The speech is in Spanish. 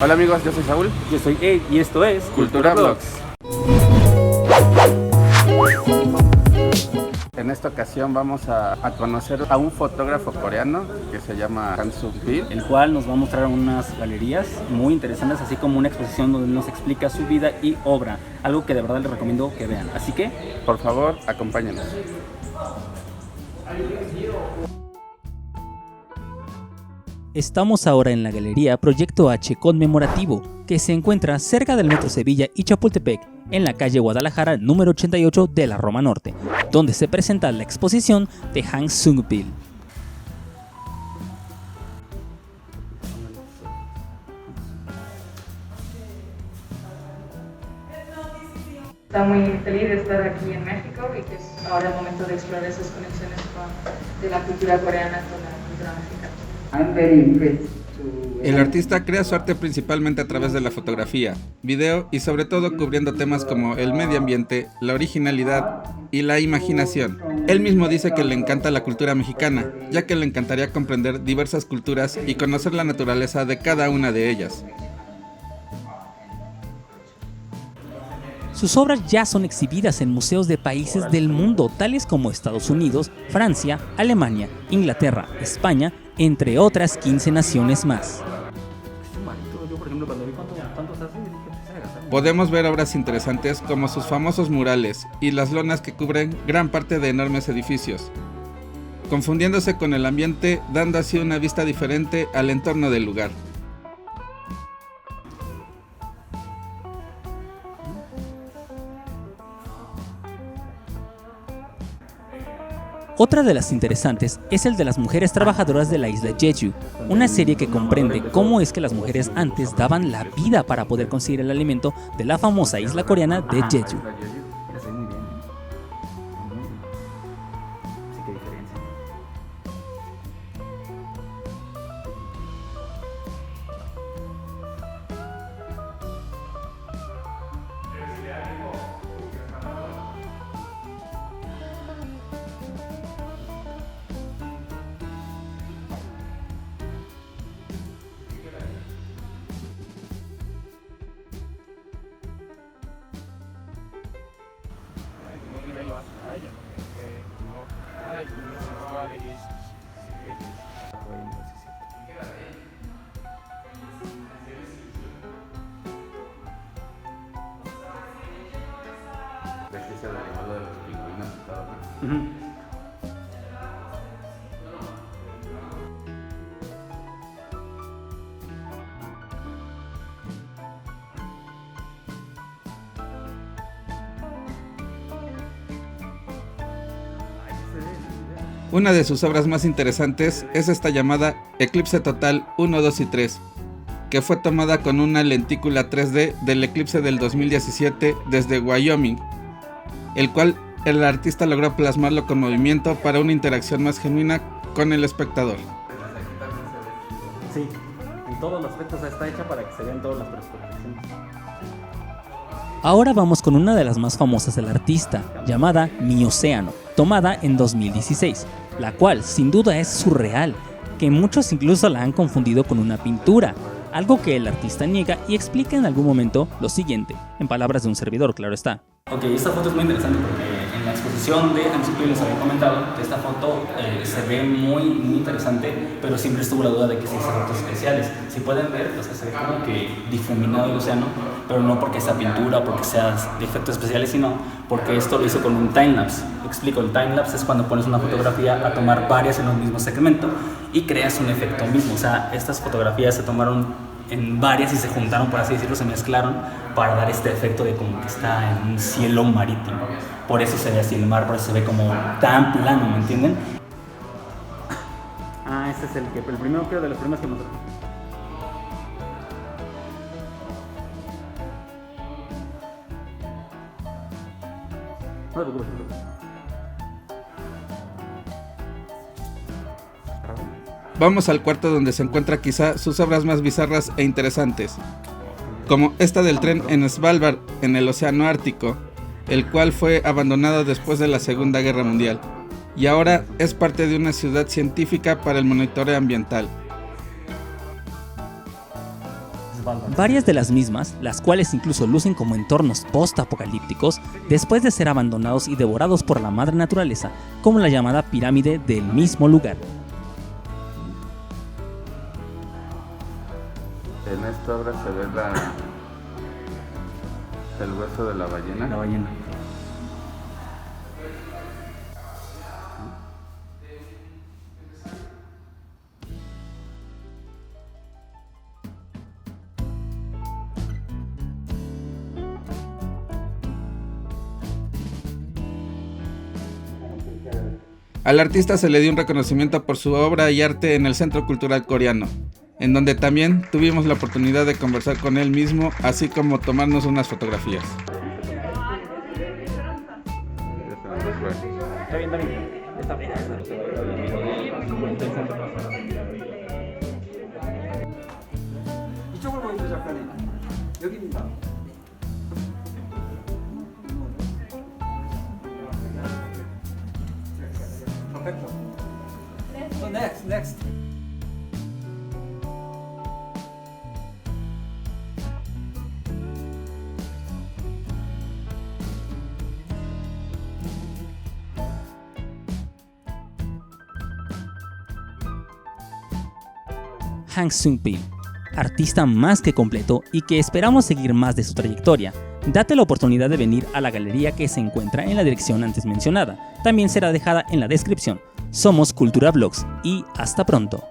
Hola amigos, yo soy Saúl. Yo soy Ed y esto es Cultura Vlogs. En esta ocasión vamos a conocer a un fotógrafo coreano que se llama Han Sung-bil, el cual nos va a mostrar unas galerías muy interesantes, así como una exposición donde nos explica su vida y obra, algo que de verdad les recomiendo que vean. Así que, por favor, acompáñenos. Estamos ahora en la galería Proyecto H Conmemorativo, que se encuentra cerca del Metro Sevilla y Chapultepec, en la calle Guadalajara número 88 de la Roma Norte, donde se presenta la exposición de Han Sung-bil. Está muy feliz de estar aquí en México y que es ahora el momento de explorar esas conexiones de la cultura coreana con la cultura mexicana. El artista crea su arte principalmente a través de la fotografía, video y sobre todo cubriendo temas como el medio ambiente, la originalidad y la imaginación. Él mismo dice que le encanta la cultura mexicana, ya que le encantaría comprender diversas culturas y conocer la naturaleza de cada una de ellas. Sus obras ya son exhibidas en museos de países del mundo, tales como Estados Unidos, Francia, Alemania, Inglaterra, España, entre otras 15 naciones más. Podemos ver obras interesantes como sus famosos murales y las lonas que cubren gran parte de enormes edificios, confundiéndose con el ambiente, dando así una vista diferente al entorno del lugar. Otra de las interesantes es el de las mujeres trabajadoras de la isla Jeju, una serie que comprende cómo es que las mujeres antes daban la vida para poder conseguir el alimento de la famosa isla coreana de Jeju. Una de sus obras más interesantes es esta llamada Eclipse Total 1, 2 y 3, que fue tomada con una lentícula 3D del eclipse del 2017 desde Wyoming, el cual el artista logró plasmarlo con movimiento para una interacción más genuina con el espectador. Sí, en todos los aspectos está hecha para que se vean todas las perspectivas. Ahora vamos con una de las más famosas del artista, llamada Mi Océano, tomada en 2016, la cual sin duda es surreal, que muchos incluso la han confundido con una pintura, algo que el artista niega y explica en algún momento lo siguiente, en palabras de un servidor, claro está. Ok, esta foto es muy interesante porque en la exposición de Han Sung-bil les había comentado que esta foto se ve muy interesante, pero siempre estuvo la duda de que se hizo fotos especiales. Si pueden ver, o sea, se ve como que difuminado el océano, pero no porque sea pintura o porque sea de efectos especiales, sino porque esto lo hizo con un timelapse. Explico, el timelapse es cuando pones una fotografía a tomar varias en un mismo segmento y creas un efecto mismo. O sea, estas fotografías se tomaron en varias y se juntaron, por así decirlo, se mezclaron para dar este efecto de como que está en un cielo marítimo. Por eso se ve así el mar, por eso se ve como tan plano, ¿me entienden? Ah, este es el primero, creo, de los primeros que mostré. No te preocupes, no te preocupes. Vamos al cuarto donde se encuentra quizá sus obras más bizarras e interesantes, como esta del tren en Svalbard, en el océano Ártico, el cual fue abandonado después de la Segunda Guerra Mundial, y ahora es parte de una ciudad científica para el monitoreo ambiental. Varias de las mismas, las cuales incluso lucen como entornos post-apocalípticos, después de ser abandonados y devorados por la madre naturaleza, como la llamada pirámide del mismo lugar. En esta obra se ve el hueso de la ballena. La ballena. Al artista se le dio un reconocimiento por su obra y arte en el Centro Cultural Coreano, en donde también tuvimos la oportunidad de conversar con él mismo, así como tomarnos unas fotografías. 이쪽을 보이죠 작가님? 여기입니다. Perfecto. So next. Hang Seung-pil, artista más que completo y que esperamos seguir más de su trayectoria. Date la oportunidad de venir a la galería que se encuentra en la dirección antes mencionada. También será dejada en la descripción. Somos Cultura Vlogs y hasta pronto.